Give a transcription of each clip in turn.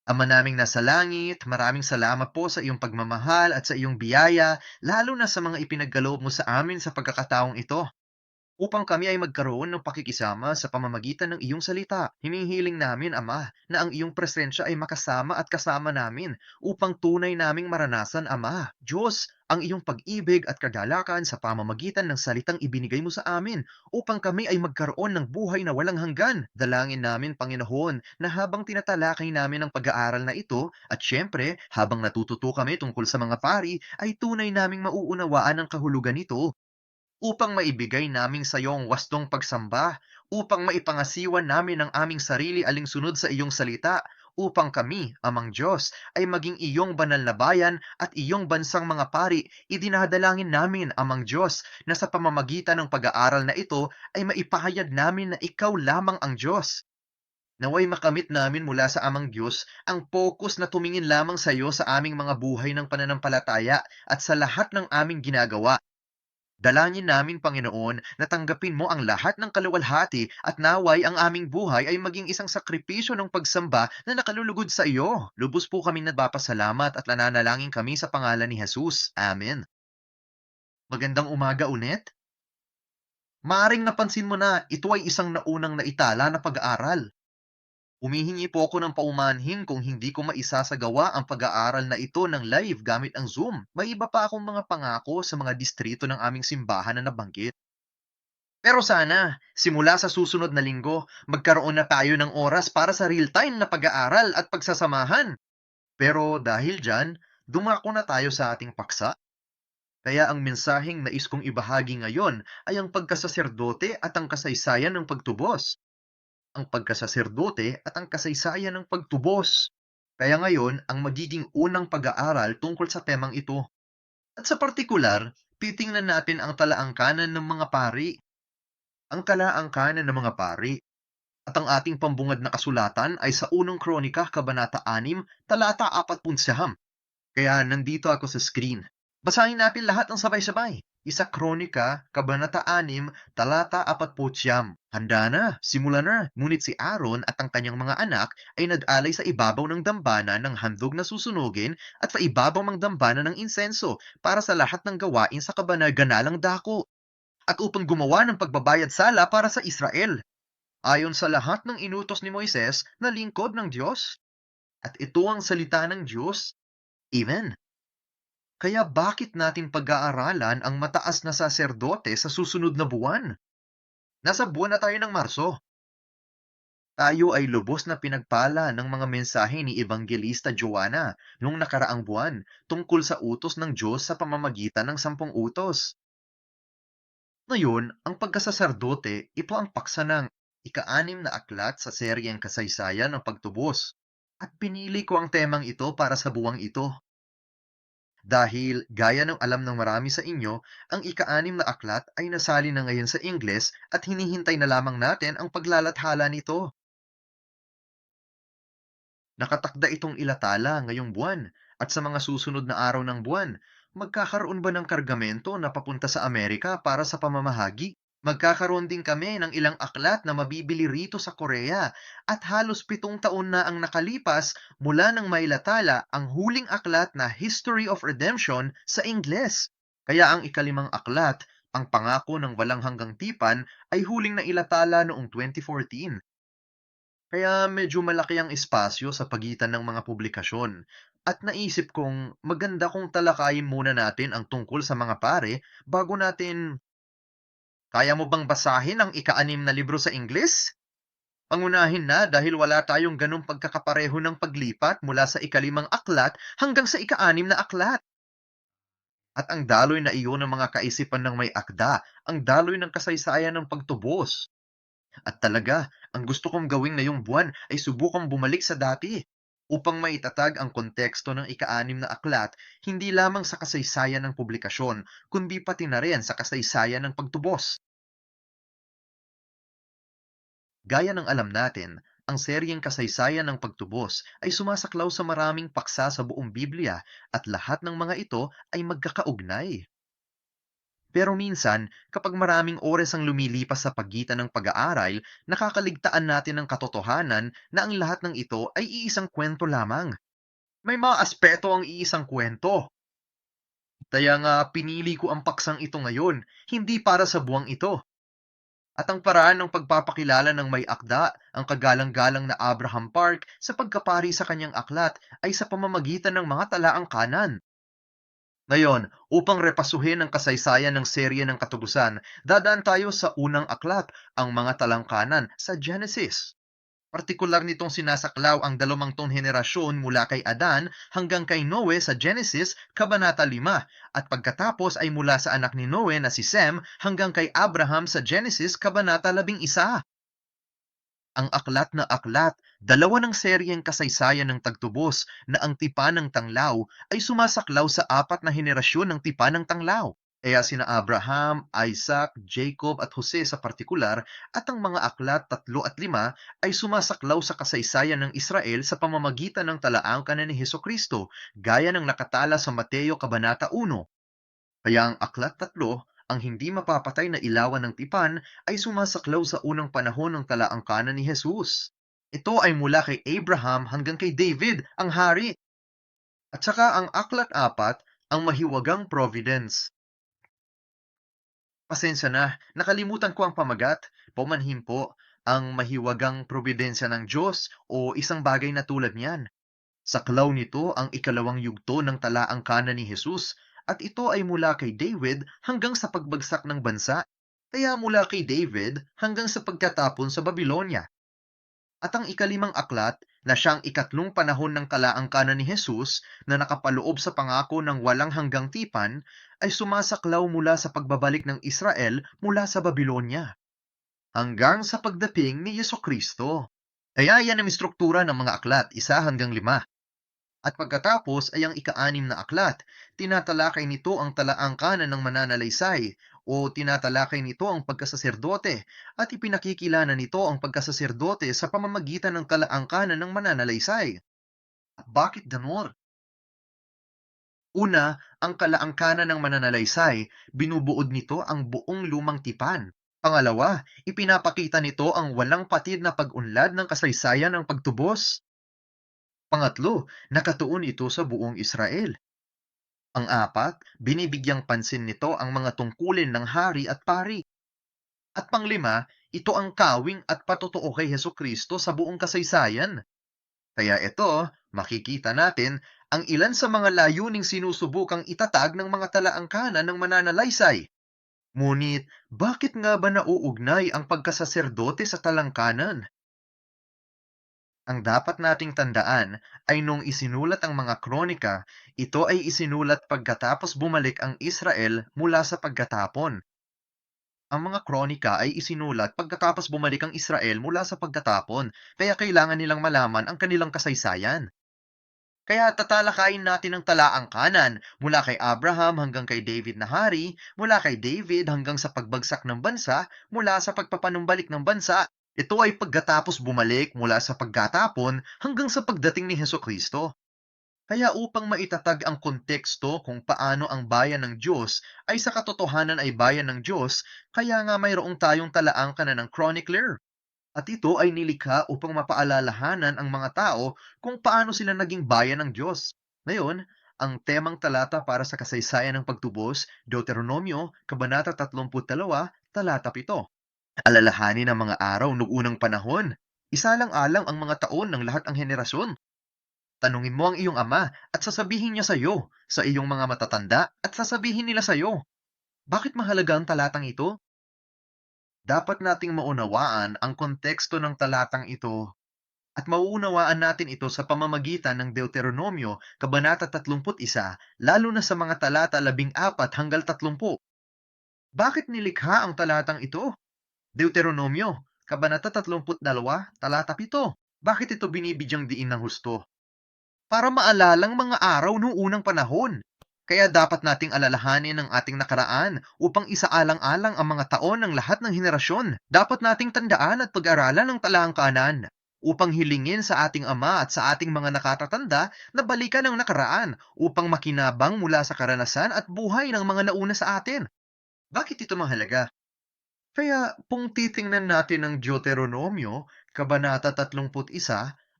Ama naming nasa langit, maraming salamat po sa iyong pagmamahal at sa iyong biyaya, lalo na sa mga ipinagkaloob mo sa amin sa pagkakataong ito. Upang kami ay magkaroon ng pakikisama sa pamamagitan ng iyong salita. Hinihiling namin, Ama, na ang iyong presensya ay makasama at kasama namin upang tunay naming maranasan, Ama, Diyos, ang iyong pag-ibig at kagalakan sa pamamagitan ng salitang ibinigay mo sa amin upang kami ay magkaroon ng buhay na walang hanggan. Dalangin namin, Panginoon, na habang tinatalakay namin ang pag-aaral na ito at syempre habang natututo kami tungkol sa mga pari, ay tunay naming mauunawaan ang kahulugan nito upang maibigay namin sa iyo ang wastong pagsamba, upang maipangasiwa namin ang aming sarili alinsunod sa iyong salita, upang kami, Amang Diyos, ay maging iyong banal na bayan at iyong bansang mga pari. Idinadalangin namin, Amang Diyos, na sa pamamagitan ng pag-aaral na ito ay maipahayag namin na ikaw lamang ang Diyos. Naway makamit namin mula sa Amang Diyos ang focus na tumingin lamang sa iyo sa aming mga buhay ng pananampalataya at sa lahat ng aming ginagawa. Dalangin namin, Panginoon, na tanggapin mo ang lahat ng kaluwalhati at naway ang aming buhay ay maging isang sakripisyo ng pagsamba na nakalulugod sa iyo. Lubos po kaming nagpapasalamat at nananalangin kami sa pangalan ni Jesus. Amen. Magandang umaga ulit. Maaring napansin mo na ito ay isang naunang naitala na pag-aaral. Humihingi po ako ng paumanhin kung hindi ko maisasagawa ang pag-aaral na ito ng live gamit ang Zoom. May iba pa akong mga pangako sa mga distrito ng aming simbahan na nabanggit. Pero sana, simula sa susunod na linggo, magkaroon na tayo ng oras para sa real-time na pag-aaral at pagsasamahan. Pero dahil dyan, dumako na tayo sa ating paksa. Kaya ang mensaheng nais kong ibahagi ngayon ay ang pagkasaserdote at ang kasaysayan ng pagtubos. Ang pagkasaserdote at ang kasaysayan ng pagtubos. Kaya ngayon, ang magiging unang pag-aaral tungkol sa temang ito. At sa partikular, titingnan natin ang talaangkanan ng mga pari. Ang kalaangkanan ng mga pari at ang ating pambungad na kasulatan ay sa unang kronika, kabanata 6, talata 49. Kaya nandito ako sa screen. Basahin natin lahat ng sabay-sabay. Isa kronika, kabanata 6, talata 49. Handa na, simula na. Ngunit si Aaron at ang kanyang mga anak ay nag-alay sa ibabaw ng dambana ng handog na susunugin at sa ibabaw ng dambana ng insenso para sa lahat ng gawain sa kabanal-ganalang dako at upang gumawa ng pagbabayad sala para sa Israel, ayon sa lahat ng inutos ni Moises na lingkod ng Diyos. At ito ang salita ng Diyos. Amen. Kaya bakit natin pag-aaralan ang mataas na saserdote sa susunod na buwan? Nasa buwan na tayo ng Marso. Tayo ay lubos na pinagpala ng mga mensahe ni Evangelista Joanna noong nakaraang buwan tungkol sa utos ng Diyos sa pamamagitan ng 10 utos. Ngayon, ang pagkasasardote, ito ang paksa ng ika-6 na aklat sa seryeng kasaysayan ng pagtubos. At pinili ko ang temang ito para sa buwang ito. Dahil, gaya ng alam ng marami sa inyo, ang ika-6 na aklat ay nasali na ngayon sa Ingles at hinihintay na lamang natin ang paglalathala nito. Nakatakda itong ilatala ngayong buwan at sa mga susunod na araw ng buwan. Magkakaroon ba ng kargamento na papunta sa Amerika para sa pamamahagi? Magkakaroon din kami ng ilang aklat na mabibili rito sa Korea at halos 7 taon na ang nakalipas mula nang mailatala ang huling aklat na History of Redemption sa Ingles. Kaya ang ika-5 aklat, ang pangako ng walang hanggang tipan, ay huling nailatala noong 2014. Kaya medyo malaki ang espasyo sa pagitan ng mga publikasyon. At naisip kong maganda kung talakayin muna natin ang tungkol sa mga pare bago natin... Kaya mo bang basahin ang ika-6 na libro sa Ingles? Pangunahin na dahil wala tayong ganong pagkakapareho ng paglipat mula sa ika-5 aklat hanggang sa ika-6 na aklat. At ang daloy na iyon ng mga kaisipan ng may akda, ang daloy ng kasaysayan ng pagtubos. At talaga, ang gusto kong gawing ngayong buwan ay subukang bumalik sa dati upang maitatag ang konteksto ng ika-6 na aklat hindi lamang sa kasaysayan ng publikasyon, kundi pati na rin sa kasaysayan ng pagtubos. Gaya ng alam natin, ang seryeng kasaysayan ng pagtubos ay sumasaklaw sa maraming paksa sa buong Biblia at lahat ng mga ito ay magkakaugnay. Pero minsan, kapag maraming oras ang lumilipas sa pagitan ng pag-aaral, nakakaligtaan natin ng katotohanan na ang lahat ng ito ay iisang kwento lamang. May mga aspeto ang iisang kwento. Kaya nga pinili ko ang paksang ito ngayon, hindi para sa buwang ito. At ang paraan ng pagpapakilala ng may akda, ang kagalang-galang na Abraham Park sa pagkapari sa kanyang aklat ay sa pamamagitan ng mga talaang kanan. Ngayon, upang repasuhin ang kasaysayan ng serye ng katubusan, dadaan tayo sa unang aklat, ang mga talangkanan sa Genesis. Partikular nitong sinasaklaw ang 20 henerasyon mula kay Adan hanggang kay Noe sa Genesis, Kabanata 5, at pagkatapos ay mula sa anak ni Noe na si Sem hanggang kay Abraham sa Genesis, Kabanata 11. Ang aklat na aklat, dalawa ng seryeng kasaysayan ng tagtubos na ang tipan ng tanglaw ay sumasaklaw sa 4 na henerasyon ng tipan ng tanglaw. Kaya sina Abraham, Isaac, Jacob at Jose sa partikular at ang mga aklat 3 at 5 ay sumasaklaw sa kasaysayan ng Israel sa pamamagitan ng talaangkan ni Hesukristo, gaya ng nakatala sa Mateo Kabanata 1. Kaya ang aklat 3, ang hindi mapapatay na ilawan ng tipan, ay sumasaklaw sa unang panahon ng talaangkanan ni Jesus. Ito ay mula kay Abraham hanggang kay David, ang hari. At saka ang aklat 4, ang mahiwagang providence. Pasensya na, nakalimutan ko ang pamagat. Paumanhin po, ang mahiwagang probidensya ng Diyos o isang bagay na tulad niyan. Saklaw nito ang ikalawang yugto ng talaang kanan ni Jesus at ito ay mula kay David hanggang sa pagbagsak ng bansa. Kaya mula kay David hanggang sa pagkatapon sa Babylonia. At ang ikalimang aklat na siyang ikatlong panahon ng kalaangkanan ni Jesus na nakapaloob sa pangako ng walang hanggang tipan ay sumasaklaw mula sa pagbabalik ng Israel mula sa Babylonia hanggang sa pagdating ni Jesucristo. Kaya yan ang struktura ng mga aklat, 1 hanggang 5. At pagkatapos ay ang ika-6 na aklat, tinatalakay nito ang talaangkanan ng mananalaysay o tinatalakay nito ang pagkasaserdote at ipinakikilala nito ang pagkasaserdote sa pamamagitan ng talaangkanan ng mananalaysay. Bakit ganon? Una, ang kalaangkanan ng mananalaysay, binubuod nito ang buong lumang tipan. Pangalawa, ipinapakita nito ang walang patid na pag-unlad ng kasaysayan ng pagtubos. Pangatlo, nakatuon ito sa buong Israel. Pang-apat, binibigyang pansin nito ang mga tungkulin ng hari at pari. At panglima, ito ang kawing at patotoo kay Hesukristo sa buong kasaysayan. Kaya ito, makikita natin ang ilan sa mga layuning sinusubukang itatag ng mga talaangkanan ng mananalaysay. Ngunit, bakit nga ba nauugnay ang pagkasaserdote sa talangkanan? Ang dapat nating tandaan ay nung isinulat ang mga kronika, ito ay isinulat pagkatapos bumalik ang Israel mula sa pagkatapon. Ang mga kronika ay isinulat pagkatapos bumalik ang Israel mula sa pagkatapon, kaya kailangan nilang malaman ang kanilang kasaysayan. Kaya tatalakayin natin ang talaang kanan mula kay Abraham hanggang kay David na hari, mula kay David hanggang sa pagbagsak ng bansa, mula sa pagpapanumbalik ng bansa. Ito ay pagkatapos bumalik mula sa pagkatapon hanggang sa pagdating ni Hesukristo. Kaya upang maitatag ang konteksto kung paano ang bayan ng Diyos ay sa katotohanan ay bayan ng Diyos, kaya nga mayroong tayong talaangkan ng chronicler. At ito ay nilikha upang mapaalalahanan ang mga tao kung paano sila naging bayan ng Diyos. Ngayon, ang temang talata para sa kasaysayan ng pagtubos, Deuteronomio, Kabanata 32, talata 7. Alalahanin ang mga araw noong unang panahon. Isalang-alang ang mga taon ng lahat ang henerasyon. Tanungin mo ang iyong ama at sasabihin niya sa iyo, sa iyong mga matatanda at sasabihin nila sa iyo. Bakit mahalaga ang talatang ito? Dapat nating maunawaan ang konteksto ng talatang ito at mauunawaan natin ito sa pamamagitan ng Deuteronomio, Kabanata 31, lalo na sa mga talata 14 hanggang 30. Bakit nilikha ang talatang ito? Deuteronomio, Kabanata 32, talata 7. Bakit ito binibigyang diin ng husto? Para maalalang mga araw noong unang panahon. Kaya dapat nating alalahanin ang ating nakaraan upang isaalang-alang ang mga taon ng lahat ng henerasyon. Dapat nating tandaan at pag-aralan ang talaangkanan upang hilingin sa ating ama at sa ating mga nakatatanda na balikan ang nakaraan upang makinabang mula sa karanasan at buhay ng mga nauna sa atin. Bakit ito mahalaga? Kaya kung titingnan natin ang Deuteronomio, Kabanata 31,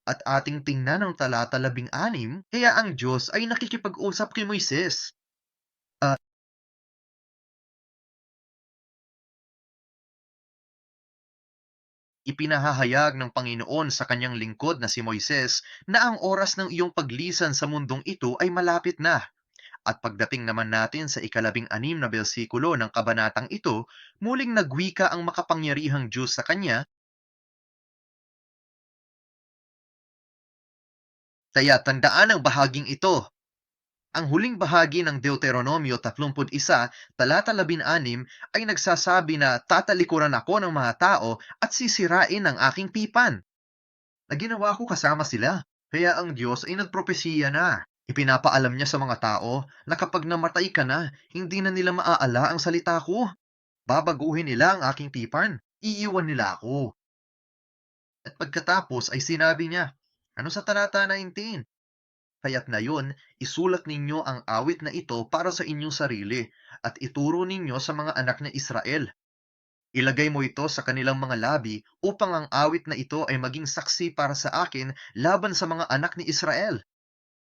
at ating tingnan ang talata 16, kaya ang Diyos ay nakikipag-usap kay Moises. At ipinahahayag ng Panginoon sa kanyang lingkod na si Moises na ang oras ng iyong paglisan sa mundong ito ay malapit na. At pagdating naman natin sa ikalabing-anim na bersikulo ng kabanatang ito, muling nagwika ang makapangyarihang Diyos sa kanya, kaya tandaan ang bahaging ito. Ang huling bahagi ng Deuteronomio 31, talata 16 ay nagsasabi na tatalikuran ako ng mga tao at sisirain ang aking tipan na ginawa ko kasama sila. Kaya ang Diyos ay nagpropesiya na. Ipinapaalam niya sa mga tao na kapag namatay ka na, hindi na nila maaala ang salita ko. Babaguhin nila ang aking tipan. Iiwan nila ako. At pagkatapos ay sinabi niya, ano sa talata 19? Kaya't ngayon, isulat ninyo ang awit na ito para sa inyong sarili at ituro ninyo sa mga anak ni Israel. Ilagay mo ito sa kanilang mga labi upang ang awit na ito ay maging saksi para sa akin laban sa mga anak ni Israel.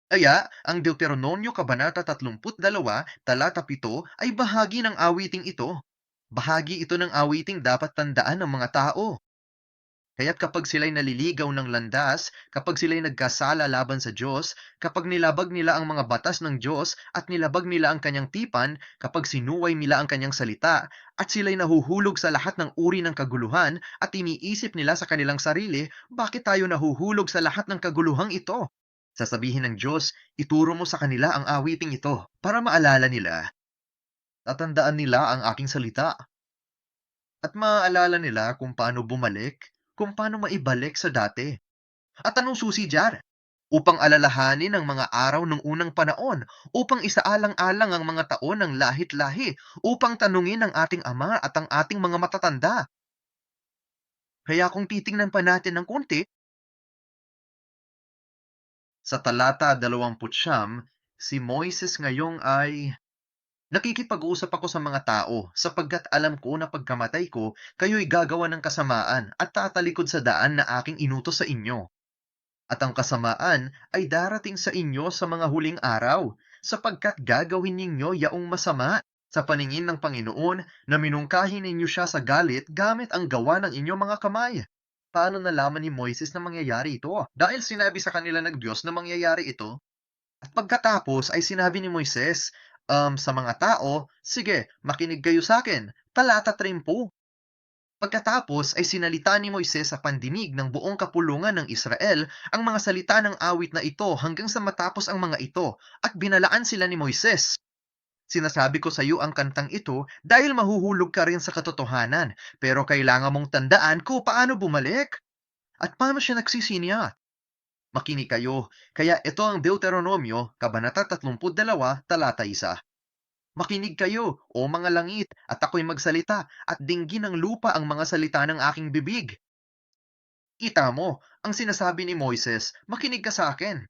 Kaya, ang Deuteronomio Kabanata 32, talata 7 ay bahagi ng awiting ito. Bahagi ito ng awiting dapat tandaan ng mga tao. Kaya't kapag sila'y naliligaw ng landas, kapag sila'y nagkasala laban sa Diyos, kapag nilabag nila ang mga batas ng Diyos at nilabag nila ang kanyang tipan, kapag sinuway nila ang kanyang salita, at sila'y nahuhulog sa lahat ng uri ng kaguluhan at iniisip nila sa kanilang sarili, bakit tayo nahuhulog sa lahat ng kaguluhang ito? Sasabihin ng Diyos, ituro mo sa kanila ang awiting ito para maalala nila. Tatandaan nila ang aking salita at maaalala nila kung paano bumalik, kung paano maibalik sa dati. At anong susi diyan? Upang alalahanin ang mga araw ng unang panahon, upang isaalang-alang ang mga taon ng lahit-lahi, upang tanungin ang ating ama at ang ating mga matatanda. Kaya kung titingnan pa natin ng konti, sa talata 29, si Moises ngayong ay nakikipag-usap ako sa mga tao sapagkat alam ko na pagkamatay ko, kayo'y gagawa ng kasamaan at tatalikod sa daan na aking inutos sa inyo. At ang kasamaan ay darating sa inyo sa mga huling araw, sapagkat gagawin ninyo yaong masama sa paningin ng Panginoon na minungkahi ninyo siya sa galit gamit ang gawa ng inyong mga kamay. Paano nalaman ni Moises na mangyayari ito? Dahil sinabi sa kanila ng Diyos na mangyayari ito, at pagkatapos ay sinabi ni Moises, sa mga tao, sige, makinig kayo sa akin. Talata 30. Pagkatapos ay sinalita ni Moises sa pandinig ng buong kapulungan ng Israel ang mga salita ng awit na ito hanggang sa matapos ang mga ito at binalaan sila ni Moises. Sinasabi ko sa iyo ang kantang ito dahil mahuhulog ka rin sa katotohanan, pero kailangan mong tandaan kung paano bumalik at paano siya nagsisinya. Makinig kayo, kaya ito ang Deuteronomio, Kabanata 32, talata 1. Makinig kayo, o mga langit, at ako'y magsalita, at dinggin ng lupa ang mga salita ng aking bibig. Kita mo, ang sinasabi ni Moises, makinig ka sa akin.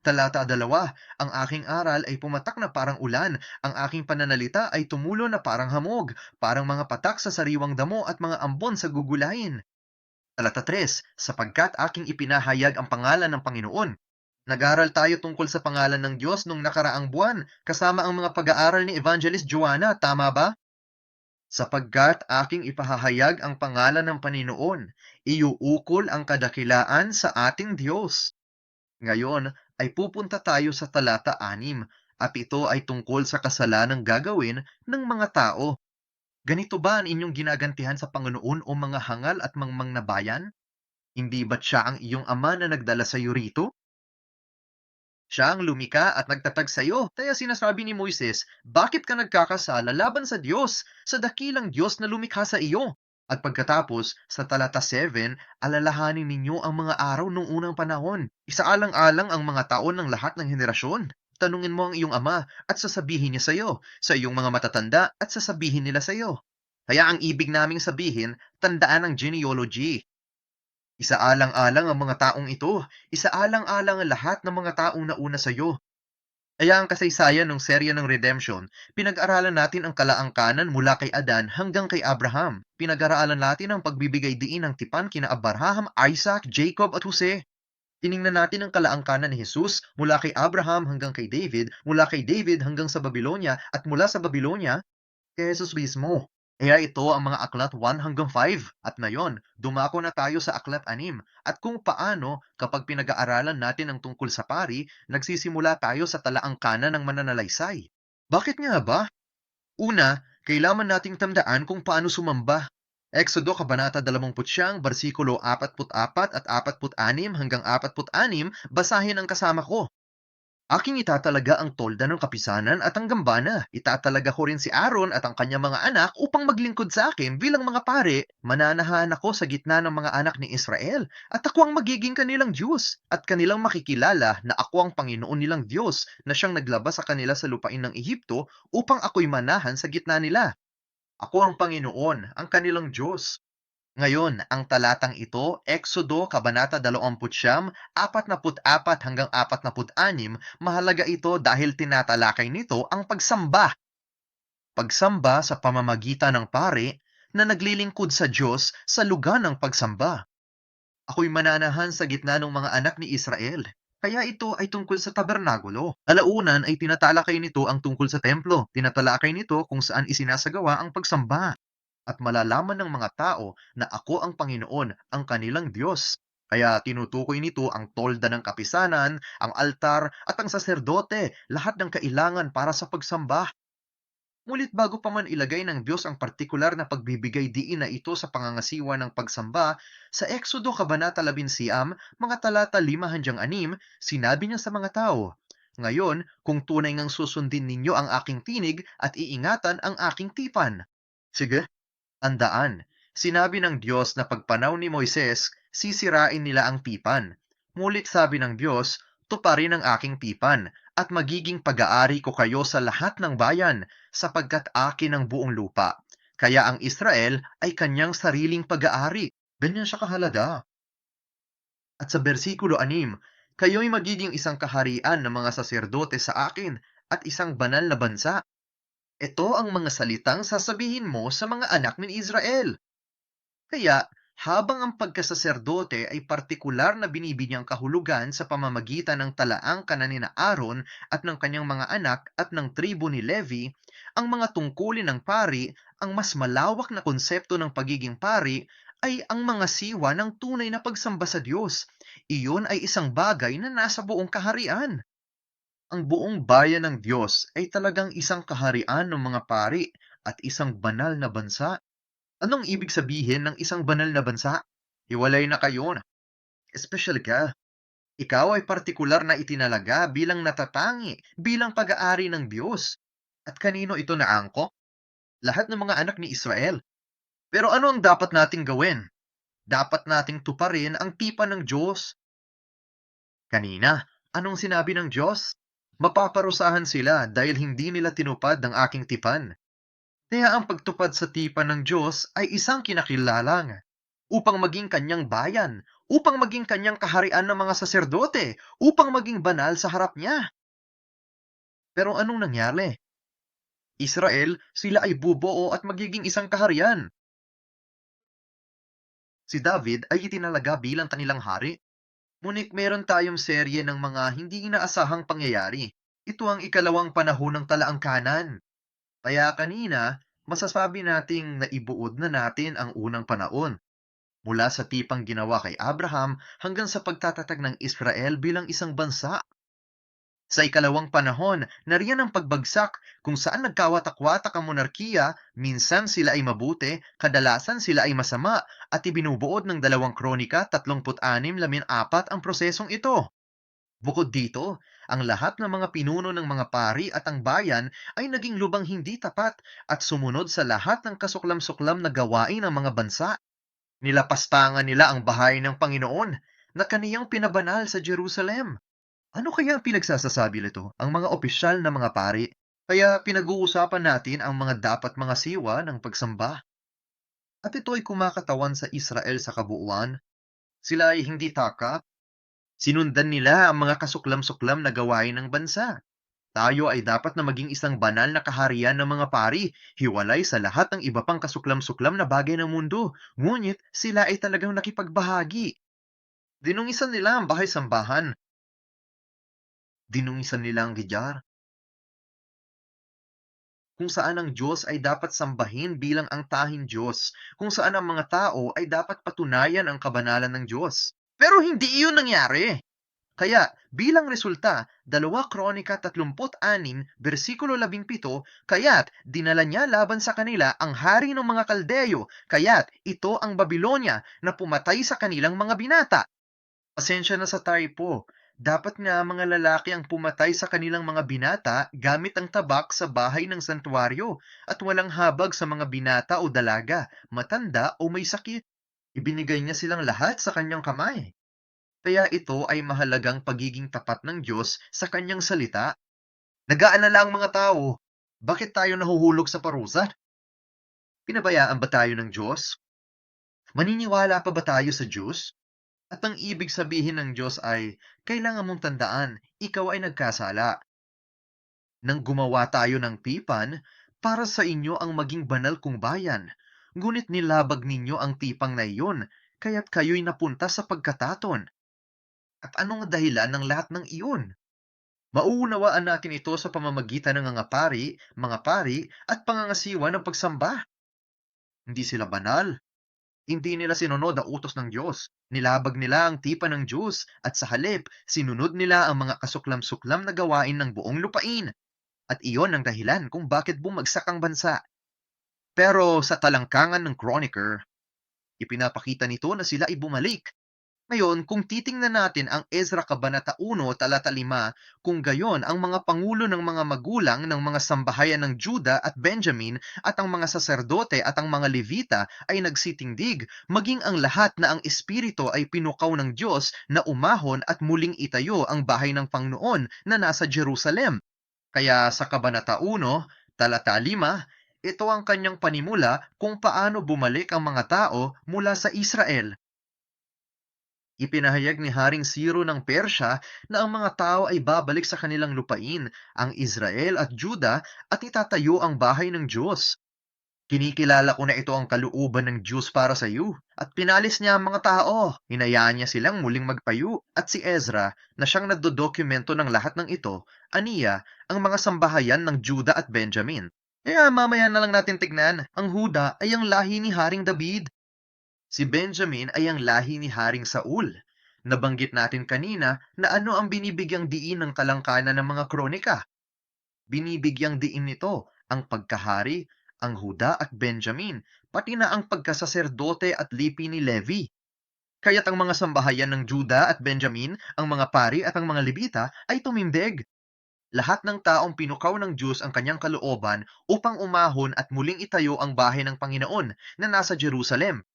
Talata 2, ang aking aral ay pumatak na parang ulan, ang aking pananalita ay tumulo na parang hamog, parang mga patak sa sariwang damo at mga ambon sa gugulayin. Talata 3, sapagkat aking ipinahayag ang pangalan ng Panginoon. Nag-aral tayo tungkol sa pangalan ng Diyos nung nakaraang buwan, kasama ang mga pag-aaral ni Evangelist Joanna, tama ba? Sapagkat aking ipahahayag ang pangalan ng Panginoon, iuukol ang kadakilaan sa ating Diyos. Ngayon ay pupunta tayo sa talata 6, at ito ay tungkol sa kasalanang gagawin ng mga tao. Ganito ba ang inyong ginagantihan sa Panginoon o mga hangal at mangmang na bayan? Hindi ba't siya ang iyong ama na nagdala sa iyo rito? Siya ang lumika at nagtatag sa iyo. Kaya sinasabi ni Moises, bakit ka nagkakasala laban sa Diyos, sa dakilang Diyos na lumikha sa iyo? At pagkatapos, sa talata 7, alalahanin ninyo ang mga araw ng unang panahon. Isaalang-alang ang mga taon ng lahat ng henerasyon. Tanungin mo ang iyong ama at sasabihin niya sa iyo, sa iyong mga matatanda at sasabihin nila sa iyo. Kaya ang ibig naming sabihin, tandaan ang genealogy. Isaalang-alang ang mga taong ito. Isaalang-alang ang lahat ng mga taong nauna sa iyo. Kaya ang kasaysayan ng serya ng Redemption, pinag-aralan natin ang kalaangkanan mula kay Adan hanggang kay Abraham. Pinag-aralan natin ang pagbibigay diin ng tipan kina Abraham, Isaac, Jacob at Jose. Tiningnan natin ang kalaangkanan ni Jesus mula kay Abraham hanggang kay David, mula kay David hanggang sa Babylonia, at mula sa Babylonia kay Jesus mismo. Kaya ito ang mga aklat 1 hanggang 5. At ngayon, dumako na tayo sa aklat 6 at kung paano kapag pinag-aaralan natin ang tungkol sa pari, nagsisimula tayo sa talaangkanan ng mananalaysay. Bakit nga ba? Una, kailangan nating tandaan kung paano sumamba. Exodo Kabanata 29, versikulo 44 at 46 hanggang 46, basahin ang kasama ko. Aking itatalaga ang tolda ng kapisanan at ang gambana. Itatalaga ko rin si Aaron at ang kanyang mga anak upang maglingkod sa akin bilang mga pare. Mananahan ako sa gitna ng mga anak ni Israel at ako ang magiging kanilang Diyos at kanilang makikilala na ako ang Panginoon nilang Diyos na siyang naglabas sa kanila sa lupain ng Ehipto upang ako'y manahan sa gitna nila. Ako ang Panginoon, ang kanilang Diyos. Ngayon, ang talatang ito, Exodo, Kabanata 29, 44 hanggang 46, mahalaga ito dahil tinatalakay nito ang pagsamba. Pagsamba sa pamamagitan ng pare na naglilingkod sa Diyos sa lugar ng pagsamba. Ako'y mananahan sa gitna ng mga anak ni Israel. Kaya ito ay tungkol sa tabernakulo. Alaunan ay tinatalakay nito ang tungkol sa templo. Tinatalakay nito kung saan isinasagawa ang pagsamba. At malalaman ng mga tao na ako ang Panginoon, ang kanilang Diyos. Kaya tinutukoy nito ang tolda ng kapisanan, ang altar at ang saserdote, lahat ng kailangan para sa pagsamba. Ngunit bago pa man ilagay ng Diyos ang partikular na pagbibigay diin na ito sa pangangasiwa ng pagsamba, sa Exodo Kabanata 11, mga talata 5 hanggang 6, sinabi niya sa mga tao, "Ngayon, kung tunay ngang susundin ninyo ang aking tinig at iingatan ang aking tipan." Sige, tandaan, sinabi ng Diyos na pagpanaw ni Moises, sisirain nila ang tipan. Mulit sabi ng Diyos, tuparin ang aking tipan, at magiging pag-aari ko kayo sa lahat ng bayan, sapagkat akin ang buong lupa. Kaya ang Israel ay kanyang sariling pag-aari. Ganyan siya kahalaga. At sa bersikulo 6, kayo'y magiging isang kaharian ng mga saserdote sa akin at isang banal na bansa. Ito ang mga salitang sasabihin mo sa mga anak ni Israel. Kaya, habang ang pagkasaserdote ay partikular na binibigyang kahulugan sa pamamagitan ng talaang kanan na Aaron at ng kanyang mga anak at ng tribo ni Levi, ang mga tungkulin ng pari, ang mas malawak na konsepto ng pagiging pari, ay ang mga siwa ng tunay na pagsamba sa Diyos. Iyon ay isang bagay na nasa buong kaharian. Ang buong bayan ng Diyos ay talagang isang kaharian ng mga pari at isang banal na bansa. Anong ibig sabihin ng isang banal na bansa? Hiwalay na kayo na. Espesyal ka. Ikaw ay partikular na itinalaga bilang natatangi, bilang pag-aari ng Diyos. At kanino ito naangkop? Lahat ng mga anak ni Israel. Pero ano ang dapat nating gawin? Dapat nating tuparin ang tipan ng Diyos. Kanina, anong sinabi ng Diyos? Mapaparusahan sila dahil hindi nila tinupad ang aking tipan. Kaya ang pagtupad sa tipan ng Diyos ay isang kinakilalang upang maging kanyang bayan, upang maging kanyang kaharian ng mga saserdote, upang maging banal sa harap niya. Pero anong nangyari? Israel, sila ay bubuo at magiging isang kaharian. Si David ay itinalaga bilang kanilang hari. Ngunit meron tayong serye ng mga hindi inaasahang pangyayari. Ito ang ikalawang panahon ng talaangkanan. Kaya kanina, masasabi nating naibuod na natin ang unang panahon. Mula sa tipang ginawa kay Abraham hanggang sa pagtatatag ng Israel bilang isang bansa. Sa ikalawang panahon, nariyan ang pagbagsak kung saan nagkawatak-watak ang monarkiya, minsan sila ay mabuti, kadalasan sila ay masama, at ibinubuod ng 2 Kronika 36:14 ang prosesong ito. Bukod dito, ang lahat ng mga pinuno ng mga pari at ang bayan ay naging lubang hindi tapat at sumunod sa lahat ng kasuklam-suklam na gawain ng mga bansa. Nilapastangan nila ang bahay ng Panginoon na kaniyang pinabanal sa Jerusalem. Ano kaya ang pinagsasasabi nito? Ang mga opisyal na mga pari. Kaya pinag-uusapan natin ang mga dapat mga siwa ng pagsamba. At ito ay kumakatawan sa Israel sa kabuuan. Sila ay hindi takap. Sinundan nila ang mga kasuklam-suklam na gawain ng bansa. Tayo ay dapat na maging isang banal na kaharian ng mga pari, hiwalay sa lahat ng iba pang kasuklam-suklam na bagay ng mundo. Ngunit sila ay talagang nakipagbahagi. Dinungisan nila ang bahay-sambahan, dinungisan nila ang gidyar, kung saan ang Diyos ay dapat sambahin bilang ang tanging Diyos, kung saan ang mga tao ay dapat patunayan ang kabanalan ng Diyos. Pero hindi iyon nangyari. Kaya, bilang resulta, 2 Kronika 36, versikulo 17, kaya't dinala niya laban sa kanila ang hari ng mga Kaldeyo, kaya't ito ang Babilonya na pumatay sa kanilang mga binata. Pasensya na sa typo. Dapat nga mga lalaki ang pumatay sa kanilang mga binata gamit ang tabak sa bahay ng santuaryo at walang habag sa mga binata o dalaga, matanda o may sakit. Ibinigay niya silang lahat sa kanyang kamay. Kaya ito ay mahalagang pagiging tapat ng Diyos sa kanyang salita. Nag-aalala ang mga tao. Bakit tayo nahuhulog sa parusa? Pinabayaan ba tayo ng Diyos? Maniniwala pa ba tayo sa Diyos? At ang ibig sabihin ng Diyos ay, kailangan mong tandaan, ikaw ay nagkasala. Nang gumawa tayo ng tipan, para sa inyo ang maging banal kong bayan. Ngunit nilabag ninyo ang tipang na iyon, kaya't kayo'y napunta sa pagkataton. At anong dahilan ng lahat ng iyon? Mauunawaan natin ito sa pamamagitan ng mga pari at pangangasiwa ng pagsamba. Hindi sila banal. Hindi nila sinunod ang utos ng Diyos. Nilabag nila ang tipan ng Diyos at sa halip, sinunod nila ang mga kasuklam-suklam na gawain ng buong lupain. At iyon ang dahilan kung bakit bumagsak ang bansa. Pero sa talangkangan ng Chronicle, ipinapakita nito na sila ay bumalik. Ngayon, kung titingnan natin ang Ezra Kabanata 1, talata 5, kung gayon ang mga pangulo ng mga magulang ng mga sambahayan ng Juda at Benjamin at ang mga saserdote at ang mga Levita ay nagsitindig, maging ang lahat na ang Espiritu ay pinukaw ng Diyos na umahon at muling itayo ang bahay ng Pangnoon na nasa Jerusalem. Kaya sa Kabanata 1, talata 5, ito ang kanyang panimula kung paano bumalik ang mga tao mula sa Israel. Ipinahayag ni Haring Ciro ng Persya na ang mga tao ay babalik sa kanilang lupain, ang Israel at Juda, at itatayo ang bahay ng Diyos. Kinikilala ko na ito ang kalooban ng Diyos para sa iyo. At pinalis niya ang mga tao. Hinayaan niya silang muling magpayo. At si Ezra, na siyang nagdodokumento ng lahat ng ito, aniya ang mga sambahayan ng Juda at Benjamin. Kaya mamaya na lang natin tignan, ang Huda ay ang lahi ni Haring David. Si Benjamin ay ang lahi ni Haring Saul. Nabanggit natin kanina na ano ang binibigyang diin ng talangkana ng mga kronika. Binibigyang diin nito ang pagkahari, ang Huda at Benjamin, pati na ang pagkasaserdote at lipi ni Levi. Kaya't ang mga sambahayan ng Juda at Benjamin, ang mga pari at ang mga Levita ay tumindig. Lahat ng taong pinukaw ng Diyos ang kanyang kalooban upang umahon at muling itayo ang bahay ng Panginoon na nasa Jerusalem.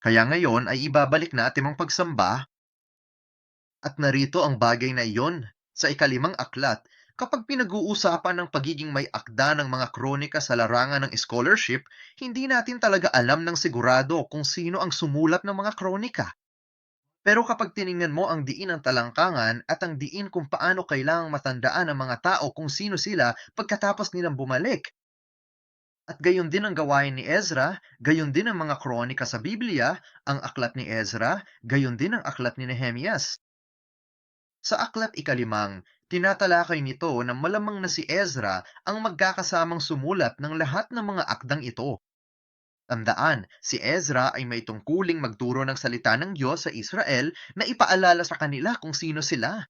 Kaya ngayon ay ibabalik natin ang pagsamba. At narito ang bagay na iyon sa ikalimang aklat. Kapag pinag-uusapan ng pagiging may akda ng mga kronika sa larangan ng scholarship, hindi natin talaga alam ng sigurado kung sino ang sumulat ng mga kronika. Pero kapag tiningnan mo ang diin ng talangkangan at ang diin kung paano kailangang matandaan ang mga tao kung sino sila pagkatapos nilang bumalik, at gayon din ang gawain ni Ezra, gayon din ang mga kronika sa Biblia, ang aklat ni Ezra, gayon din ang aklat ni Nehemias. Sa aklat ikalimang, tinatalakay nito na malamang na si Ezra ang magkakasamang sumulat ng lahat ng mga akdang ito. Tandaan, si Ezra ay may tungkuling magturo ng salita ng Diyos sa Israel na ipaalala sa kanila kung sino sila.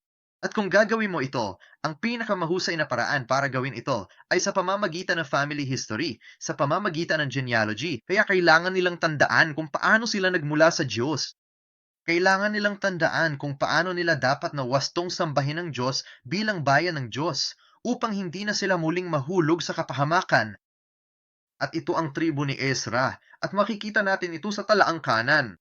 At kung gagawin mo ito, ang pinakamahusay na paraan para gawin ito ay sa pamamagitan ng family history, sa pamamagitan ng genealogy. Kaya kailangan nilang tandaan kung paano sila nagmula sa Diyos. Kailangan nilang tandaan kung paano nila dapat na wastong sambahin ng Diyos bilang bayan ng Diyos upang hindi na sila muling mahulog sa kapahamakan. At ito ang tribo ni Ezra at makikita natin ito sa talaang kanan.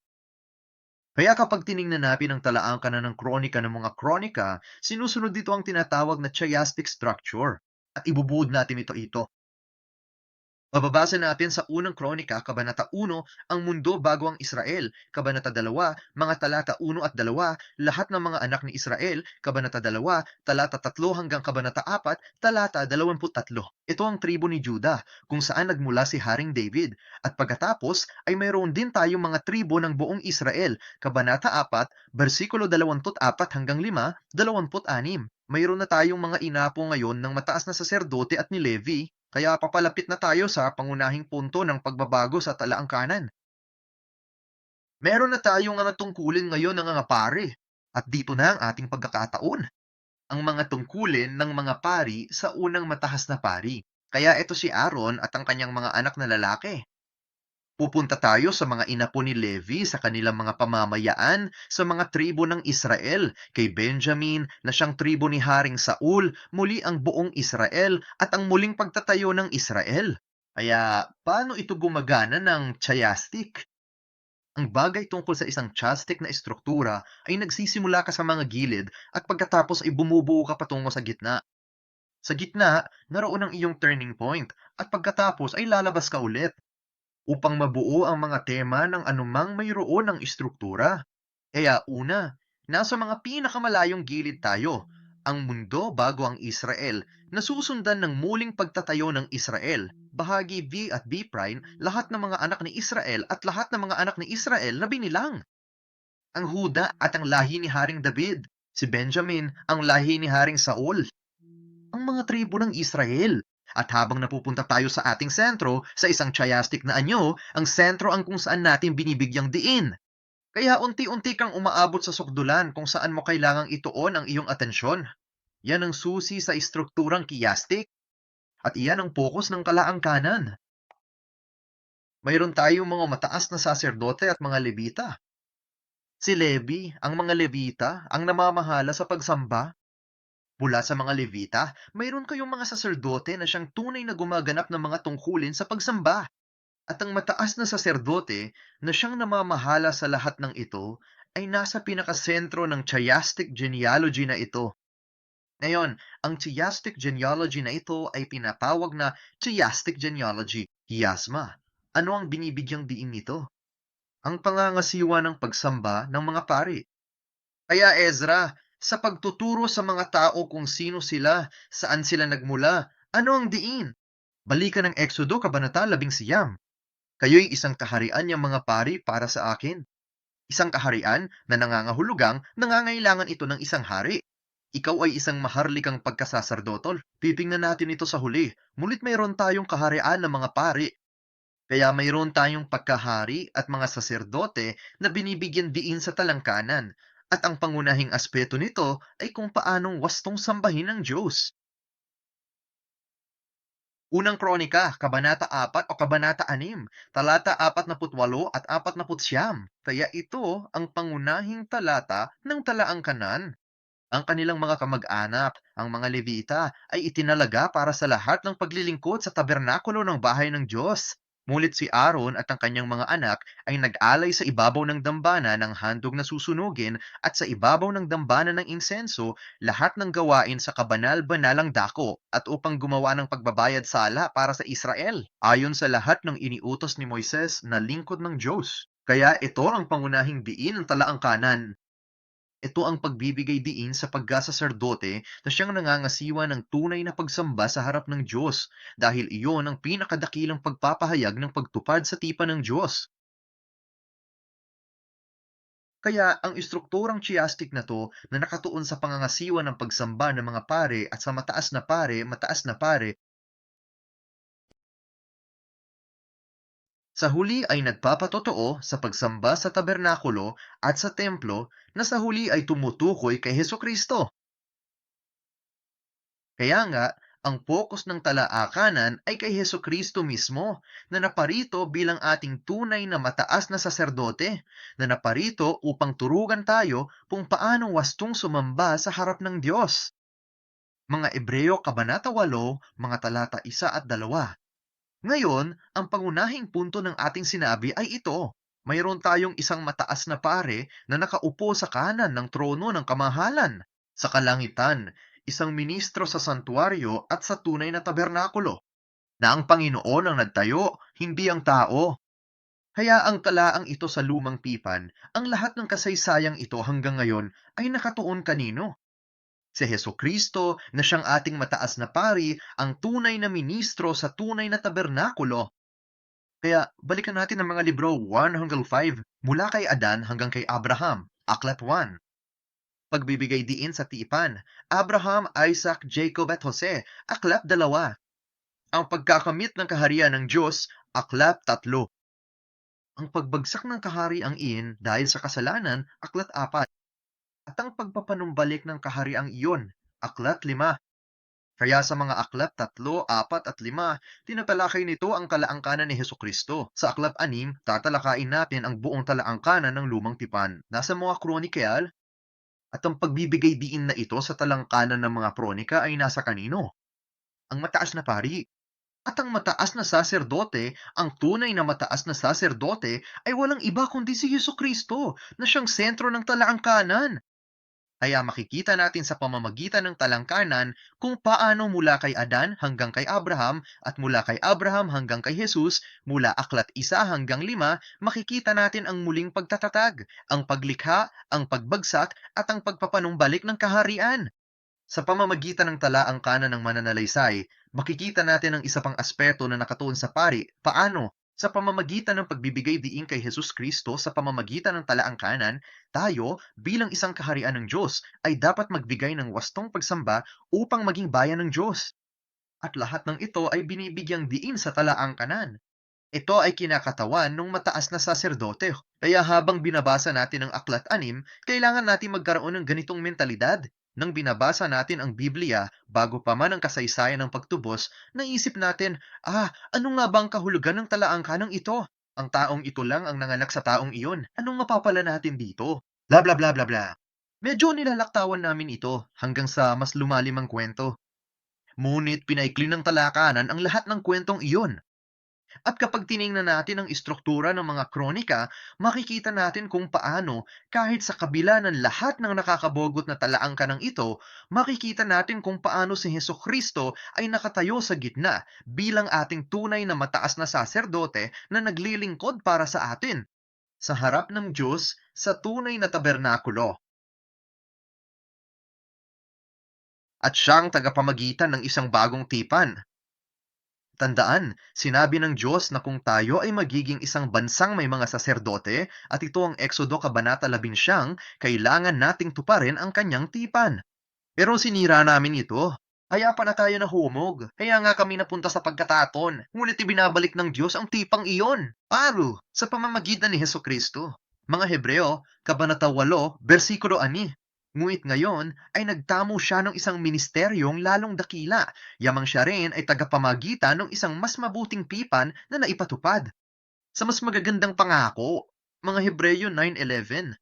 Kaya kapag tiningnan natin ang talaangkanan ng kronika ng mga kronika, sinusunod dito ang tinatawag na chiastic structure. At ibubuod natin ito. Mababasa natin sa unang Kronika, Kabanata 1, ang mundo bago ang Israel. Kabanata 2, mga talata 1 at 2, lahat ng mga anak ni Israel. Kabanata 2, talata 3 hanggang Kabanata 4, talata 23. Ito ang tribo ni Judah, kung saan nagmula si Haring David. At pagkatapos ay mayroon din tayong mga tribo ng buong Israel. Kabanata 4, versikulo 24 hanggang 5, 26. Mayroon na tayong mga inapo ngayon ng mataas na saserdote at ni Levi, kaya papalapit na tayo sa pangunahing punto ng pagbabago sa talaang kanan. Meron na tayong mga tungkulin ngayon ng mga pari. At dito na ang ating pagkakataon. Ang mga tungkulin ng mga pari sa unang matahas na pari. Kaya ito si Aaron at ang kanyang mga anak na lalaki. Pupunta tayo sa mga inapo ni Levi sa kanilang mga pamamayaan sa mga tribo ng Israel, kay Benjamin na siyang tribo ni Haring Saul, muli ang buong Israel at ang muling pagtatayo ng Israel. Kaya paano ito gumagana ng chiastic? Ang bagay tungkol sa isang chiastic na estruktura ay nagsisimula ka sa mga gilid at pagkatapos ay bumubuo ka patungo sa gitna. Sa gitna, naroon ang iyong turning point at pagkatapos ay lalabas ka ulit upang mabuo ang mga tema ng anumang mayroon ng istruktura. Kaya una, nasa mga pinakamalayong gilid tayo, ang mundo bago ang Israel, nasusundan ng muling pagtatayo ng Israel. Bahagi V at B prime, lahat ng mga anak ni Israel at lahat ng mga anak ni Israel na binilang. Ang Huda at ang lahi ni Haring David, si Benjamin, ang lahi ni Haring Saul, ang mga tribo ng Israel. At habang napupunta tayo sa ating sentro, sa isang chiastic na anyo, ang sentro ang kung saan natin binibigyang diin. Kaya unti-unti kang umaabot sa sukdulan kung saan mo kailangang ituon ang iyong atensyon. Yan ang susi sa istrukturang chiastic at iyan ang focus ng kalaang kanan. Mayroon tayong mga mataas na saserdote at mga levita. Si Levi, ang mga levita, ang namamahala sa pagsamba. Mula sa mga levita, mayroon kayong mga saserdote na siyang tunay na gumaganap ng mga tungkulin sa pagsamba. At ang mataas na saserdote na siyang namamahala sa lahat ng ito ay nasa pinakasentro ng chiastic genealogy na ito. Ngayon, ang chiastic genealogy na ito ay pinatawag na chiastic genealogy, hiasma. Ano ang binibigyang diin nito? Ang pangangasiwa ng pagsamba ng mga pari. Kaya Ezra, sa pagtuturo sa mga tao kung sino sila, saan sila nagmula, ano ang diin? Balikan ng Exodo, Kabanata 11. Kayo'y isang kaharian niyang mga pari para sa akin. Isang kaharian na nangangahulugang nangangailangan ito ng isang hari. Ikaw ay isang maharlikang pagkasaserdotol. Titingnan natin ito sa huli. Mulit mayroon tayong kaharian ng mga pari. Kaya mayroon tayong pagkahari at mga saserdote na binibigyan diin sa talangkanan. At ang pangunahing aspeto nito ay kung paanong wastong sambahin ng Diyos. Unang Kronika, Kabanata 4 o Kabanata 6, talata 48 at 49. Kaya ito ang pangunahing talata ng Talaang Kanan. Ang kanilang mga kamag-anak, ang mga Levita, ay itinalaga para sa lahat ng paglilingkod sa tabernakulo ng bahay ng Diyos. Ngunit si Aaron at ang kanyang mga anak ay nag-alay sa ibabaw ng dambana ng handog na susunugin at sa ibabaw ng dambana ng insenso lahat ng gawain sa kabanal-banalang dako at upang gumawa ng pagbabayad sala para sa Israel, ayon sa lahat ng iniutos ni Moises na lingkod ng Diyos. Kaya ito ang pangunahing diin ng talaang kanan. Ito ang pagbibigay diin sa pagkasaserdote na siyang nangangasiwa ng tunay na pagsamba sa harap ng Diyos dahil iyon ang pinakadakilang pagpapahayag ng pagtupad sa tipan ng Diyos. Kaya ang istrukturang chiastic na to na nakatuon sa pangangasiwa ng pagsamba ng mga pare at sa mataas na pare, sa huli ay nagpapatotoo sa pagsamba sa tabernakulo at sa templo na sa huli ay tumutukoy kay Hesukristo. Kaya nga, ang focus ng talaakanan ay kay Hesukristo mismo na naparito bilang ating tunay na mataas na saserdote na naparito upang turugan tayo kung paano wastong sumamba sa harap ng Diyos. Mga Ebreo Kabanata 8, mga talata 1 at 2. Ngayon, ang pangunahing punto ng ating sinabi ay ito. Mayroon tayong isang mataas na pare na nakaupo sa kanan ng trono ng kamahalan. Sa kalangitan, isang ministro sa santuario at sa tunay na tabernakulo. na ang Panginoon ang nagtayo, hindi ang tao. Kaya ang talaang ito sa lumang tipan, ang lahat ng kasaysayang ito hanggang ngayon ay nakatuon kanino? Si Hesukristo na siyang ating mataas na pari, ang tunay na ministro sa tunay na tabernakulo. Kaya balikan natin ang mga libro 1 hanggang 5, mula kay Adan hanggang kay Abraham, Aklat 1. Pagbibigay diin sa tipan, Abraham, Isaac, Jacob at Jose, Aklat 2. Ang pagkakamit ng kaharian ng Diyos, Aklat 3. Ang pagbagsak ng kahariang iyon dahil sa kasalanan, Aklat 4. At ang pagpapanumbalik ng kahariang iyon, Aklat 5. Kaya sa mga aklat 3, 4 at 5, tinatalakay nito ang kalaangkanan ni Hesukristo. Sa aklat 6, tatalakayin natin ang buong talaangkanan ng lumang tipan. Nasa mga kronikel, at ang pagbibigay diin na ito sa talangkanan ng mga kronika ay nasa kanino? Ang mataas na pari. At ang mataas na saserdote, ang tunay na mataas na saserdote, ay walang iba kundi si Hesukristo na siyang sentro ng talaangkanan. Kaya makikita natin sa pamamagitan ng talangkanan kung paano mula kay Adan hanggang kay Abraham at mula kay Abraham hanggang kay Jesus, mula aklat 1 hanggang 5, makikita natin ang muling pagtatatag, ang paglikha, ang pagbagsak at ang pagpapanumbalik ng kaharian. Sa pamamagitan ng talaangkanan ng mananalaysay, makikita natin ang isa pang aspeto na nakatuon sa pari. Paano? Sa pamamagitan ng pagbibigay diin kay Jesus Kristo sa pamamagitan ng talaangkanan, tayo bilang isang kaharian ng Diyos ay dapat magbigay ng wastong pagsamba upang maging bayan ng Diyos. At lahat ng ito ay binibigyang diin sa talaangkanan. Ito ay kinakatawan ng mataas na saserdote. Kaya habang binabasa natin ang Aklat 6, kailangan natin magkaroon ng ganitong mentalidad. Nang binabasa natin ang Biblia, bago pa man ang kasaysayan ng pagtubos, naisip natin, ano nga ba ang kahulugan ng talaangkanang ito? Ang taong ito lang ang nanganak sa taong iyon. Anong mapapala natin dito? Bla bla bla bla bla. Medyo nilalaktawan namin ito hanggang sa mas lumalim ang kwento. Ngunit pinaikli ng talakanan ang lahat ng kwentong iyon. At kapag tiningnan natin ang istruktura ng mga kronika, makikita natin kung paano, kahit sa kabila ng lahat ng nakakabogot na talaangkanang ito, makikita natin kung paano si Hesukristo ay nakatayo sa gitna bilang ating tunay na mataas na saserdote na naglilingkod para sa atin, sa harap ng Diyos sa tunay na tabernakulo. At siyang tagapamagitan ng isang bagong tipan. Tandaan, sinabi ng Diyos na kung tayo ay magiging isang bansang may mga saserdote, at ito ang Exodo Kabanata 11, kailangan nating tuparin ang kanyang tipan. Pero sinira namin ito. Kaya pa na tayo nahumog. Kaya nga kami napunta sa pagkataton. Ngunit ibinabalik ng Diyos ang tipang iyon. Paro, sa pamamagitan ni Hesukristo. Mga Hebreo, Kabanata 8, versikulo 6. Ngunit ngayon ay nagtamo siya ng isang ministeryong lalong dakila. Yamang siya rin ay tagapamagitan ng isang mas mabuting tipan na naipatupad. Sa mas magagandang pangako, mga Hebreo 9:11.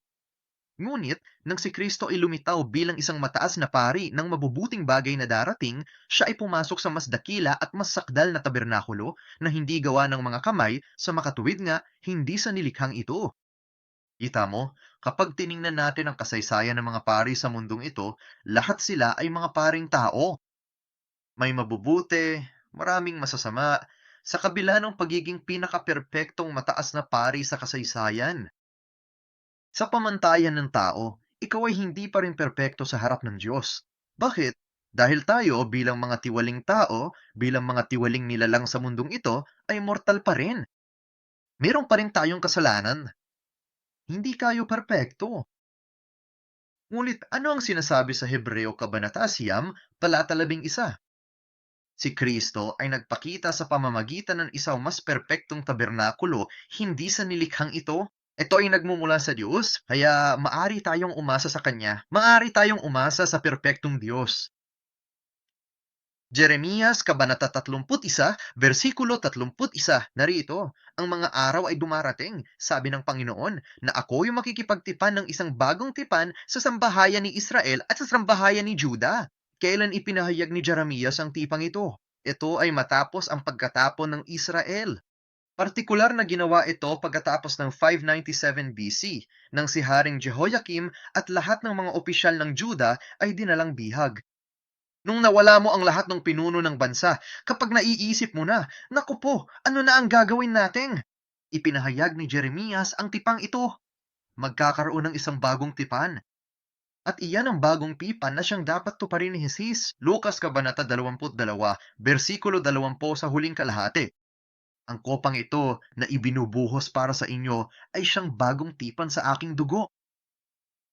Ngunit, nang si Kristo ay lumitaw bilang isang mataas na pari ng mabubuting bagay na darating, siya ay pumasok sa mas dakila at mas sakdal na tabernakulo na hindi gawa ng mga kamay, sa makatuwid nga, hindi sa nilikhang ito. Kita mo, kapag tiningnan natin ang kasaysayan ng mga pari sa mundong ito, lahat sila ay mga paring tao. May mabubuti, maraming masasama, sa kabila ng pagiging pinakaperpektong mataas na pari sa kasaysayan. Sa pamantayan ng tao, ikaw ay hindi pa rin perpekto sa harap ng Diyos. Bakit? Dahil tayo bilang mga tiwaling tao, bilang mga tiwaling nilalang sa mundong ito, ay mortal pa rin. Meron pa rin tayong kasalanan. Hindi kayo perpekto. Ngunit ano ang sinasabi sa Hebreo Kabanata 9, talata 11? Si Kristo ay nagpakita sa pamamagitan ng isang mas perpektong tabernakulo, hindi sa nilikhang ito. Ito ay nagmumula sa Diyos, kaya maari tayong umasa sa Kanya. Maari tayong umasa sa perpektong Diyos. Jeremias Kabanata 31, versikulo 31, narito, ang mga araw ay dumarating, sabi ng Panginoon, na ako yung makikipagtipan ng isang bagong tipan sa sambahayan ni Israel at sa sambahayan ni Juda. Kailan ipinahayag ni Jeremias ang tipang ito? Ito ay matapos ang pagkatapon ng Israel. Partikular na ginawa ito pagkatapos ng 597 BC, nang si Haring Jehoiakim at lahat ng mga opisyal ng Juda ay dinalang bihag. Nung nawala mo ang lahat ng pinuno ng bansa, kapag naiisip mo na, naku po, ano na ang gagawin natin? Ipinahayag ni Jeremias ang tipang ito. Magkakaroon ng isang bagong tipan. At iyan ang bagong tipan na siyang dapat tuparin ni Jesus. Lucas Kabanata 22, versikulo 20 sa huling kalahati. Ang kopang ito na ibinubuhos para sa inyo ay siyang bagong tipan sa aking dugo.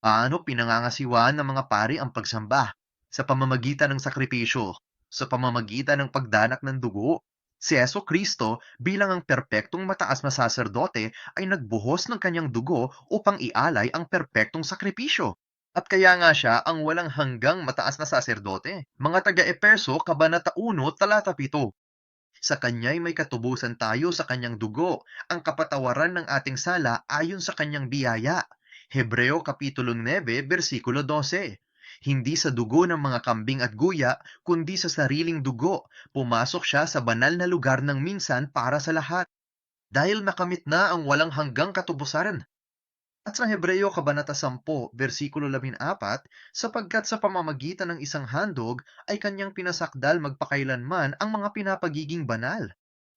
Paano pinangangasiwaan ng mga pari ang pagsamba? Sa pamamagitan ng sakripisyo, sa pamamagitan ng pagdanak ng dugo. Si Yeso Kristo bilang ang perpektong mataas na saserdote ay nagbuhos ng kanyang dugo upang ialay ang perpektong sakripisyo. At kaya nga siya ang walang hanggang mataas na saserdote. Mga taga-Epeso, Kabanata 1, talata 7. Sa kanya'y may katubusan tayo sa kanyang dugo, ang kapatawaran ng ating sala ayon sa kanyang biyaya. Hebreo Kapitulo 9, versikulo 12. Hindi sa dugo ng mga kambing at guya, kundi sa sariling dugo, pumasok siya sa banal na lugar ng minsan para sa lahat. Dahil nakamit na ang walang hanggang katubusan. At sa Hebreo Kabanata 10, versikulo 14, sapagkat sa pamamagitan ng isang handog ay kanyang pinasakdal magpakailanman ang mga pinapagiging banal.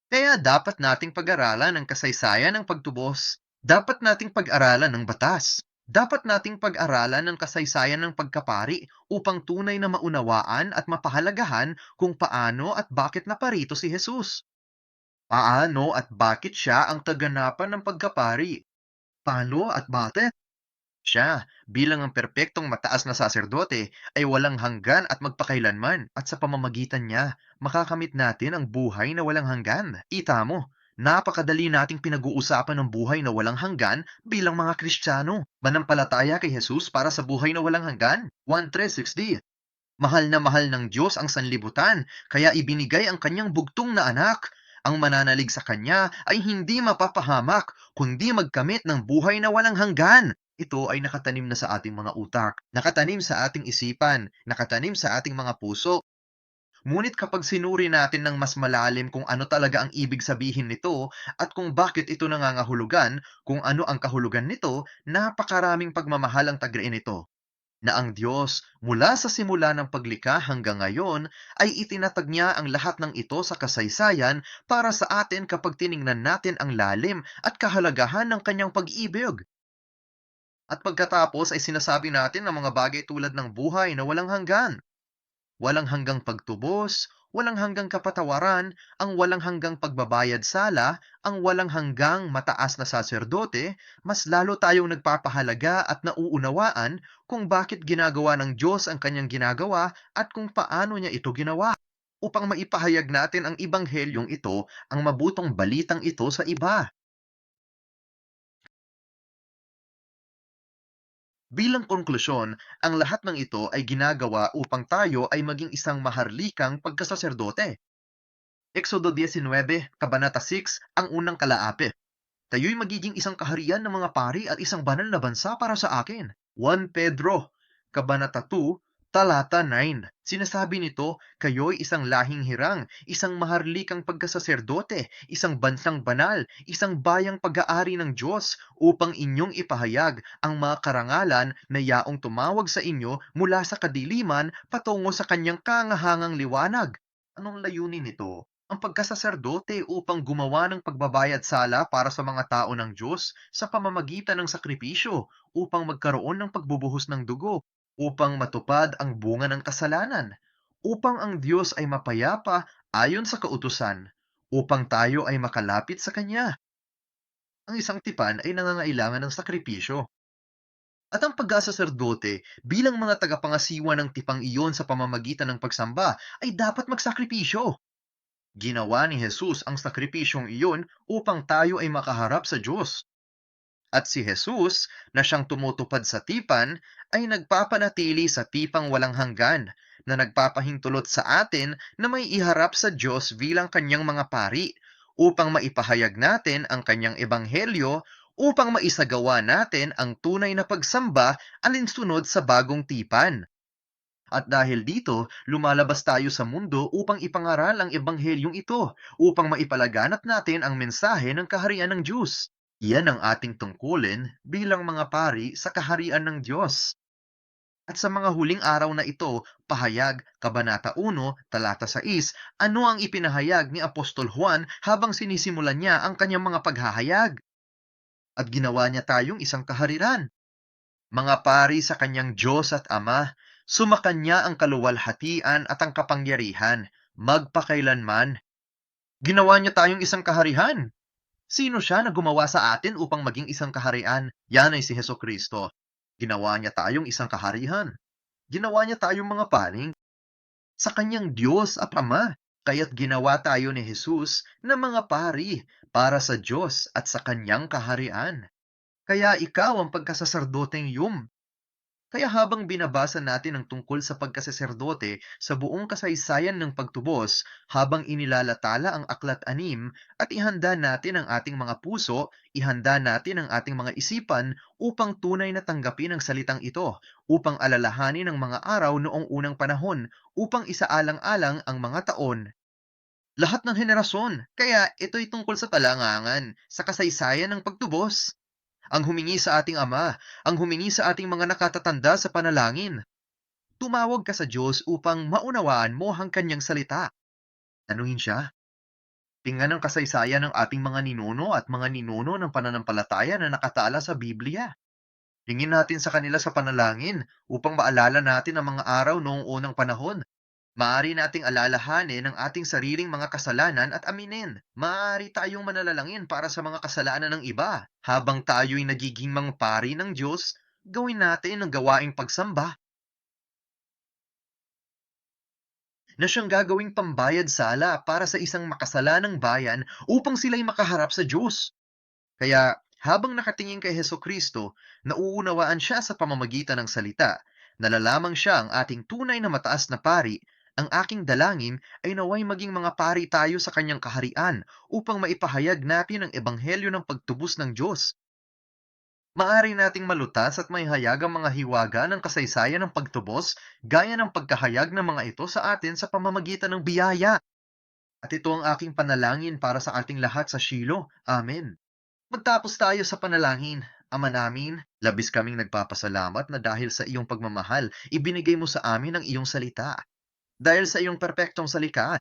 Kaya dapat nating pag-aralan ang kasaysayan ng pagtubos. Dapat nating pag-aralan ng batas. Dapat nating pag-aralan ng kasaysayan ng pagkapari upang tunay na maunawaan at mapahalagahan kung paano at bakit naparito si Jesus. Paano at bakit siya ang kaganapan ng pagkapari? Paano at bakit? Siya, bilang ang perpektong mataas na saserdote, ay walang hanggan at magpakailanman at sa pamamagitan niya, makakamit natin ang buhay na walang hanggan. Ita mo, napakadali nating pinag-uusapan ng buhay na walang hanggan bilang mga Kristiyano. Manampalataya kay Jesus para sa buhay na walang hanggan. 1:360. Mahal ng Diyos ang sanlibutan, kaya ibinigay ang kanyang bugtong na anak. Ang mananalig sa kanya ay hindi mapapahamak, kundi magkamit ng buhay na walang hanggan. Ito ay nakatanim na sa ating mga utak, nakatanim sa ating isipan, nakatanim sa ating mga puso. Ngunit kapag sinuri natin ng mas malalim kung ano talaga ang ibig sabihin nito at kung bakit ito nangangahulugan, kung ano ang kahulugan nito, napakaraming pagmamahal ang tagriin nito na ang Diyos mula sa simula ng paglikha hanggang ngayon ay itinatag niya ang lahat ng ito sa kasaysayan para sa atin kapag tiningnan natin ang lalim at kahalagahan ng kanyang pag-ibig. At pagkatapos ay sinasabi natin ang mga bagay tulad ng buhay na walang hanggan, walang hanggang pagtubos, walang hanggang kapatawaran, ang walang hanggang pagbabayad sala, ang walang hanggang mataas na saserdote, mas lalo tayong nagpapahalaga at nauunawaan kung bakit ginagawa ng Diyos ang kanyang ginagawa at kung paano niya ito ginawa. Upang maipahayag natin ang ibanghelyong ito, ang mabutong balitang ito sa iba. Bilang konklusyon, ang lahat ng ito ay ginagawa upang tayo ay maging isang maharlikang pagkasaserdote. Exodo 19, Kabanata 6, ang unang kalaapit. Tayo'y magiging isang kaharian ng mga pari at isang banal na bansa para sa akin. 1 Pedro, Kabanata 2, Talata 9. Sinasabi nito, kayo'y isang lahing hirang, isang maharlikang pagkasaserdote, isang bansang banal, isang bayang pag-aari ng Diyos, upang inyong ipahayag ang mga karangalan na yaong tumawag sa inyo mula sa kadiliman patungo sa kanyang kangahangang liwanag. Anong layunin nito? Ang pagkasaserdote upang gumawa ng pagbabayad sala para sa mga tao ng Diyos sa pamamagitan ng sakripisyo, upang magkaroon ng pagbubuhos ng dugo, upang matupad ang bunga ng kasalanan, upang ang Diyos ay mapayapa ayon sa kautusan, upang tayo ay makalapit sa Kanya. Ang isang tipan ay nangangailangan ng sakripisyo. At ang pagkasaserdote bilang mga tagapangasiwa ng tipang iyon sa pamamagitan ng pagsamba ay dapat magsakripisyo. Ginawa ni Jesus ang sakripisyong iyon upang tayo ay makaharap sa Diyos. At si Jesus, na siyang tumutupad sa tipan, ay nagpapanatili sa tipang walang hanggan, na nagpapahintulot sa atin na may iharap sa Diyos bilang kanyang mga pari, upang maipahayag natin ang kanyang ebanghelyo, upang maisagawa natin ang tunay na pagsamba alinsunod sa bagong tipan. At dahil dito, lumalabas tayo sa mundo upang ipangaral ang ebanghelyong ito, upang maipalaganap natin ang mensahe ng kaharian ng Diyos. Iyan ang ating tungkulin bilang mga pari sa kaharian ng Diyos. At sa mga huling araw na ito, pahayag, Kabanata 1, talata 6, ano ang ipinahayag ni Apostol Juan habang sinisimulan niya ang kanyang mga paghahayag? At ginawa niya tayong isang kahariran, mga pari sa kanyang Diyos at Ama, sumakanya ang kaluwalhatian at ang kapangyarihan, magpakailanman. Ginawa niya tayong isang kaharihan. Sino siya na gumawa sa atin upang maging isang kaharian? Yan ay si Heso Kristo. Ginawa niya tayong isang kaharihan. Ginawa niya tayong mga paring sa kanyang Diyos at Ama. Kaya't ginawa tayo ni Jesus na mga pari para sa Diyos at sa kanyang kaharian. Kaya ikaw ang pagkasaserdoteng yum. Kaya habang binabasa natin ang tungkol sa pagkasaserdote sa buong kasaysayan ng pagtubos, habang inilalatala ang aklat-anim at ihanda natin ang ating mga puso, ihanda natin ang ating mga isipan upang tunay na tanggapin ang salitang ito, upang alalahanin ang mga araw noong unang panahon, upang isaalang-alang ang mga taon. Lahat ng henerasyon, kaya ito'y tungkol sa talangangan, sa kasaysayan ng pagtubos. Ang humingi sa ating Ama, ang humingi sa ating mga nakatatanda sa panalangin. Tumawag ka sa Diyos upang maunawaan mo ang kanyang salita. Tanuhin siya. Tingnan ang kasaysayan ng ating mga ninuno at mga ninuno ng pananampalataya na nakatala sa Biblia. Tingin natin sa kanila sa panalangin upang maalala natin ang mga araw noong unang panahon. Maaari nating alalahanin ang ating sariling mga kasalanan at aminin. Maaari tayong manalalangin para sa mga kasalanan ng iba. Habang tayo'y nagiging mga pari ng Diyos, gawin natin ang gawaing pagsamba na siyang gagawing pambayad sala para sa isang makasalanang bayan upang sila'y makaharap sa Diyos. Kaya habang nakatingin kay Heso Kristo, nauunawaan siya sa pamamagitan ng salita. Nalalamang siya ang ating tunay na mataas na pari. Ang aking dalangin ay naway maging mga pari tayo sa kanyang kaharian upang maipahayag natin ang ebanghelyo ng pagtubos ng Diyos. Maari nating malutas at maihayag ang mga hiwaga ng kasaysayan ng pagtubos gaya ng pagkahayag ng mga ito sa atin sa pamamagitan ng biyaya. At ito ang aking panalangin para sa ating lahat sa Shilo. Amen. Magtapos tayo sa panalangin. Ama namin, labis kaming nagpapasalamat na dahil sa iyong pagmamahal, ibinigay mo sa amin ang iyong salita. Dahil sa iyong perpektong salika,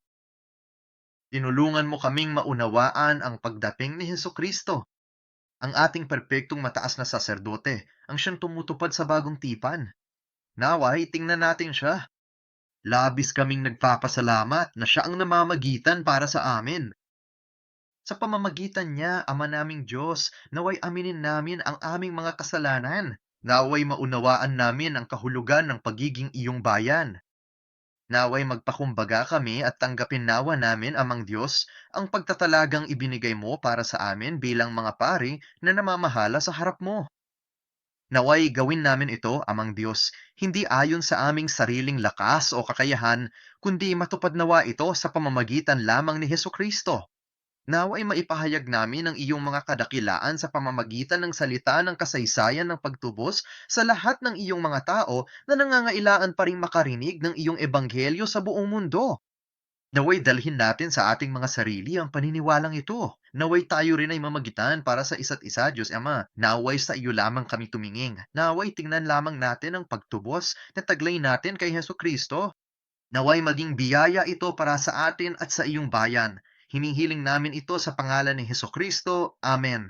tinulungan mo kaming maunawaan ang pagdating ni Heso Kristo, ang ating perpektong mataas na saserdote, ang siyang tumutupad sa bagong tipan. Naway, tingnan natin siya. Labis kaming nagpapasalamat na siya ang namamagitan para sa amin. Sa pamamagitan niya, Ama naming Diyos, naway aminin namin ang aming mga kasalanan. Naway maunawaan namin ang kahulugan ng pagiging iyong bayan. Naway magpakumbaga kami at tanggapin nawa namin, Amang Diyos, ang pagtatalagang ibinigay mo para sa amin bilang mga pari na namamahala sa harap mo. Naway gawin namin ito, Amang Diyos, hindi ayon sa aming sariling lakas o kakayahan, kundi matupad nawa ito sa pamamagitan lamang ni Heso Kristo. Naway maipahayag namin ang iyong mga kadakilaan sa pamamagitan ng salita ng kasaysayan ng pagtubos sa lahat ng iyong mga tao na nangangailangan pa ring makarinig ng iyong ebanghelyo sa buong mundo. Naway dalhin natin sa ating mga sarili ang paniniwalang ito. Naway tayo rin ay mamagitan para sa isa't isa, Diyos Ama. Naway sa iyo lamang kami tumingin. Naway tingnan lamang natin ang pagtubos na taglay natin kay Heso Kristo. Naway maging biyaya ito para sa atin at sa iyong bayan. Hinihiling namin ito sa pangalan ni Heso Kristo. Amen.